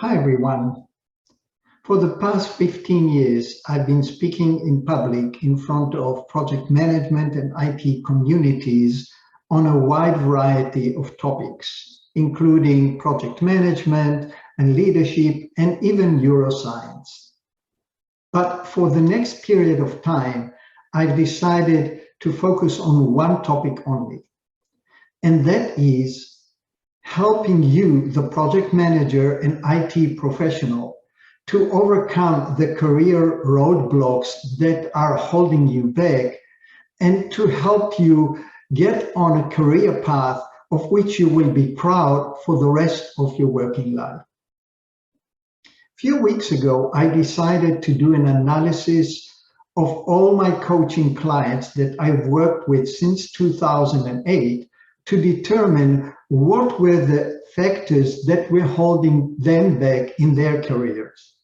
Hi everyone. For the past 15 years, I've been speaking in public in front of project management and IT communities on a wide variety of topics, including project management and leadership and even neuroscience. But for the next period of time, I've decided to focus on one topic only, and that is helping you, the project manager and IT professional, to overcome the career roadblocks that are holding you back and to help you get on a career path of which you will be proud for the rest of your working life. A few weeks ago, I decided to do an analysis of all my coaching clients that I've worked with since 2008 to determine what were the factors that were holding them back in their careers.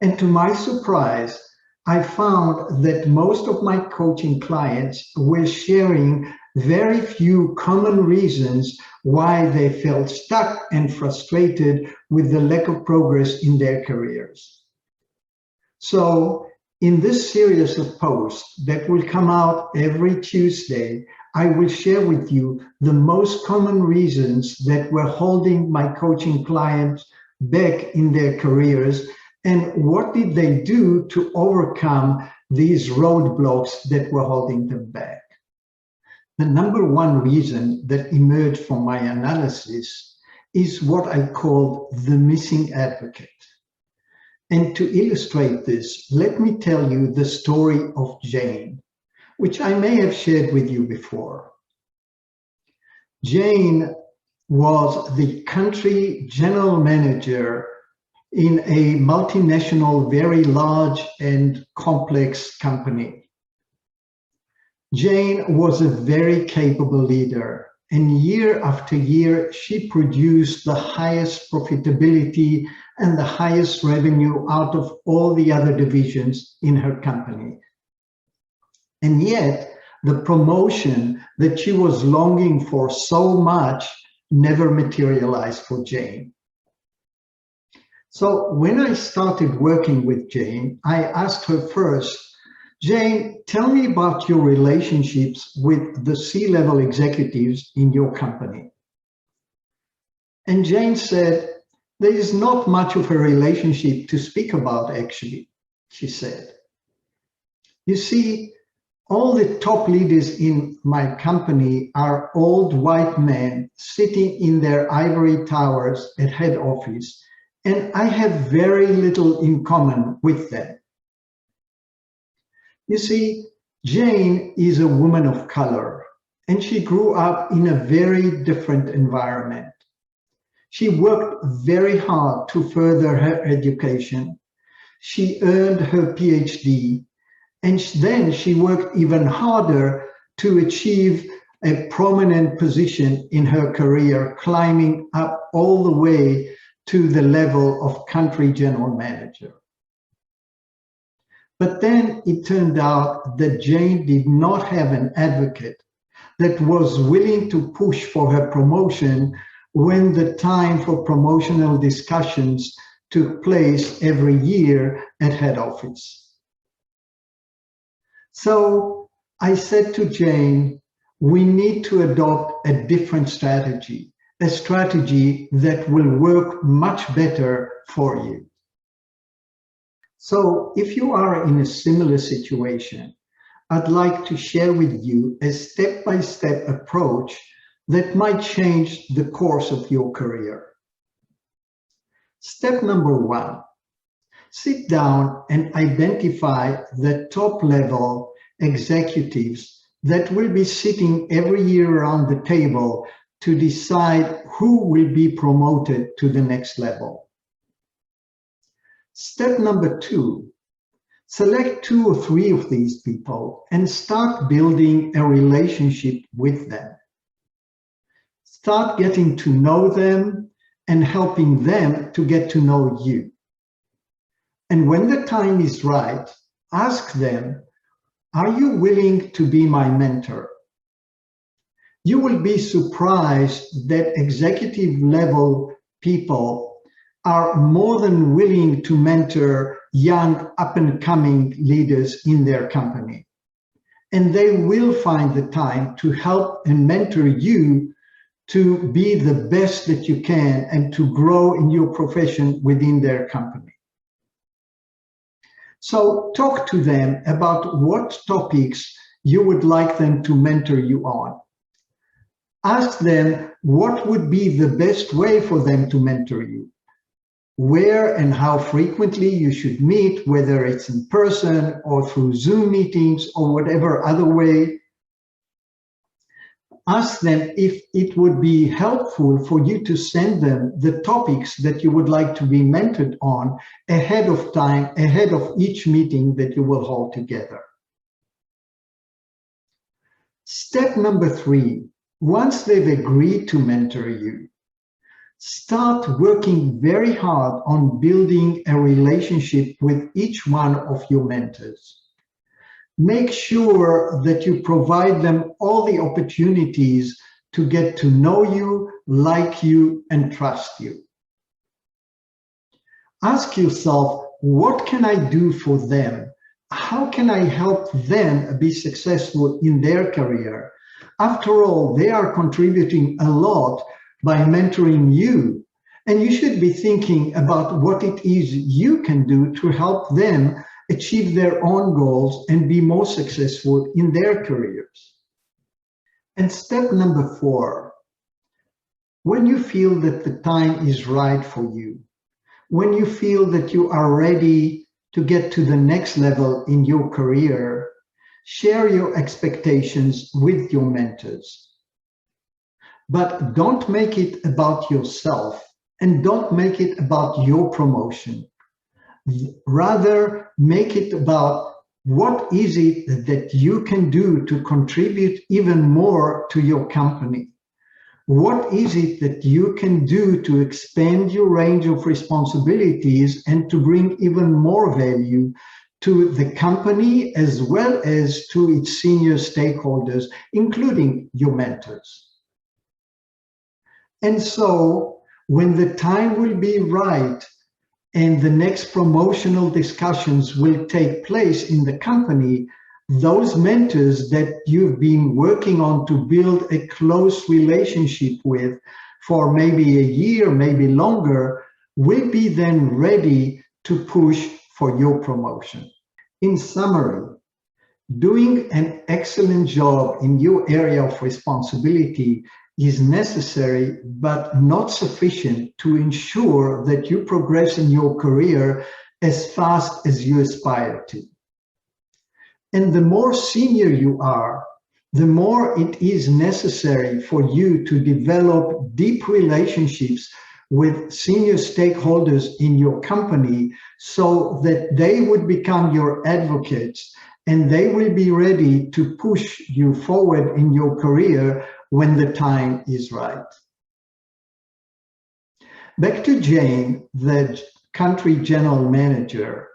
And to my surprise, I found that most of my coaching clients were sharing very few common reasons why they felt stuck and frustrated with the lack of progress in their careers. So, in this series of posts that will come out every Tuesday, I will share with you the most common reasons that were holding my coaching clients back in their careers and what did they do to overcome these roadblocks that were holding them back. The number one reason that emerged from my analysis is what I call the missing advocate. And to illustrate this, let me tell you the story of Jane, which I may have shared with you before. Jane was the country general manager in a multinational, very large and complex company. Jane was a very capable leader, and year after year, she produced the highest profitability and the highest revenue out of all the other divisions in her company. And yet, the promotion that she was longing for so much never materialized for Jane. So when I started working with Jane, I asked her first, Jane, tell me about your relationships with the C-level executives in your company. And Jane said, there is not much of a relationship to speak about, actually, she said. You see, all the top leaders in my company are old white men sitting in their ivory towers at head office, and I have very little in common with them. You see, Jane is a woman of color, and she grew up in a very different environment. She worked very hard to further her education. She earned her PhD, and then she worked even harder to achieve a prominent position in her career, climbing up all the way to the level of country general manager. But then it turned out that Jane did not have an advocate that was willing to push for her promotion when the time for promotional discussions took place every year at head office. So I said to Jane, we need to adopt a different strategy, a strategy that will work much better for you. So if you are in a similar situation, I'd like to share with you a step-by-step approach that might change the course of your career. Step number one, sit down and identify the top-level executives that will be sitting every year around the table to decide who will be promoted to the next level. Step number two, select 2 or 3 of these people and start building a relationship with them. Start getting to know them and helping them to get to know you. And when the time is right, ask them, are you willing to be my mentor? You will be surprised that executive level people are more than willing to mentor young up-and-coming leaders in their company. And they will find the time to help and mentor you to be the best that you can and to grow in your profession within their company. So talk to them about what topics you would like them to mentor you on. Ask them what would be the best way for them to mentor you, where and how frequently you should meet, whether it's in person or through Zoom meetings or whatever other way. Ask them if it would be helpful for you to send them the topics that you would like to be mentored on ahead of time, ahead of each meeting that you will hold together. Step number 3, once they've agreed to mentor you, start working very hard on building a relationship with each one of your mentors. Make sure that you provide them all the opportunities to get to know you, like you, and trust you. Ask yourself, what can I do for them? How can I help them be successful in their career? After all, they are contributing a lot by mentoring you, and you should be thinking about what it is you can do to help them achieve their own goals and be more successful in their careers. And step number 4, when you feel that the time is right for you, when you feel that you are ready to get to the next level in your career, share your expectations with your mentors. But don't make it about yourself and don't make it about your promotion. Rather, make it about what is it that you can do to contribute even more to your company. What is it that you can do to expand your range of responsibilities and to bring even more value to the company as well as to its senior stakeholders, including your mentors. And so, when the time will be right, and the next promotional discussions will take place in the company, those mentors that you've been working on to build a close relationship with for maybe a year, maybe longer, will be then ready to push for your promotion. In summary, doing an excellent job in your area of responsibility is necessary but not sufficient to ensure that you progress in your career as fast as you aspire to. And the more senior you are, the more it is necessary for you to develop deep relationships with senior stakeholders in your company so that they would become your advocates and they will be ready to push you forward in your career when the time is right. Back to Jane, the country general manager.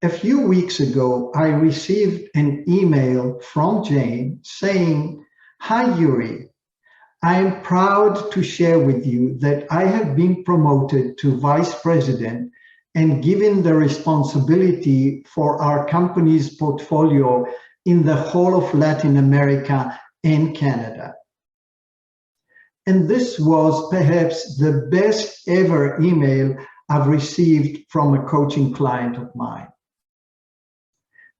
A few weeks ago, I received an email from Jane saying, "Hi, Yuri. I am proud to share with you that I have been promoted to vice president and given the responsibility for our company's portfolio in the whole of Latin America and Canada." And this was perhaps the best ever email I've received from a coaching client of mine.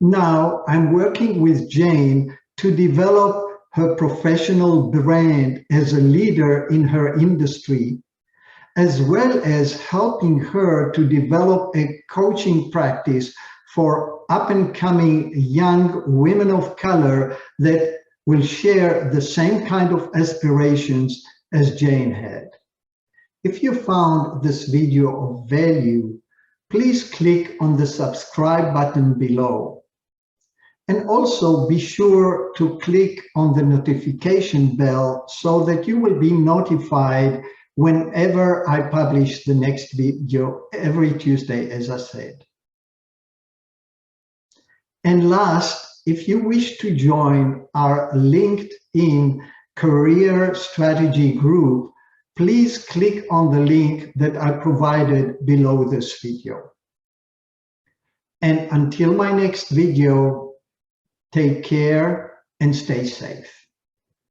Now I'm working with Jane to develop her professional brand as a leader in her industry, as well as helping her to develop a coaching practice for up-and-coming young women of color that will share the same kind of aspirations as Jane had. If you found this video of value, please click on the subscribe button below. And also be sure to click on the notification bell so that you will be notified whenever I publish the next video every Tuesday, as I said. And last, if you wish to join our LinkedIn Career Strategy group, please click on the link that I provided below this video. And until my next video, take care and stay safe.